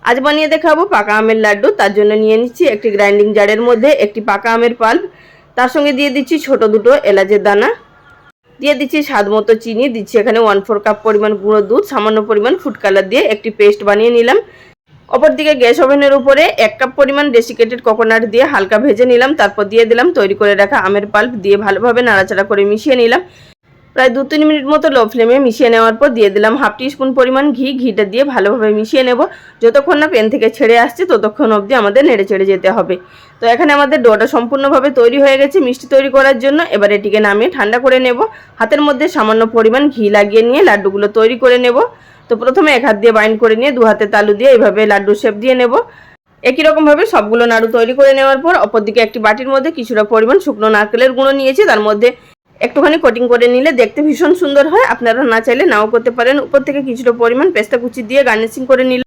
আজ বানিয়ে দেখাবো পাকা আমের লাড্ডু। তার জন্য নিয়ে নিচ্ছি একটি গ্রাইন্ডিং জারের মধ্যে একটি পাকা আমের পাল্প, তার সঙ্গে দিয়ে দিচ্ছি ছোট দুটো এলাচের দানা, দিয়ে দিচ্ছি স্বাদ মতো চিনি, দিচ্ছি এখানে 1/4 কাপ পরিমাণ গুঁড়ো দুধ, সামান্য পরিমাণ ফুড কালার দিয়ে একটি পেস্ট বানিয়ে নিলাম। অপরদিকে গ্যাস ওভেনের উপরে 1 কাপ পরিমাণ ডেসিকেটেড কোকোনাট দিয়ে হালকা ভেজে নিলাম। তারপর দিয়ে দিলাম তৈরি করে রাখা আমের পাল্প, দিয়ে ভালোভাবে নাড়াচাড়া করে মিশিয়ে নিলাম। প্রায় 2-3 মিনিট মতো লো ফ্লেমে মিশিয়ে নেওয়ার পর দিয়ে দিলাম 1/2 টিস্পুন পরিমাণ ঘি। ঘিটা দিয়ে ভালোভাবে মিশিয়ে নেব। যতক্ষণ না প্যান থেকে ছেড়ে আসছে ততক্ষণ অবধি আমাদের নেড়ে চেড়ে যেতে হবে। তো এখানে আমাদের ডোটা সম্পূর্ণভাবে তৈরি হয়ে গেছে মিষ্টি তৈরি করার জন্য। এবার এটিকে নামিয়ে ঠান্ডা করে নেব। হাতের মধ্যে সামান্য পরিমাণ ঘি লাগিয়ে নিয়ে লাড্ডুগুলো তৈরি করে নেব। তো প্রথমে এক হাত দিয়ে বাইন্ড করে নিয়ে দু হাতে তালু দিয়ে এইভাবে লাড্ডু শেপ দিয়ে নেব। একই রকমভাবে সবগুলো নাড়ু তৈরি করে নেওয়ার পর অপরদিকে একটি বাটির মধ্যে কিছুটা পরিমাণ শুকনো নারকেলের গুঁড়ো নিয়েছি। তার মধ্যে একটুখানি কোটিং করে নিলে দেখতে ভীষণ সুন্দর হয়। আপনারা না চাইলে নাও করতে পারেন। উপর থেকে কিছুটা পরিমাণ পেস্তা কুচি দিয়ে গার্নিশিং করে নিলে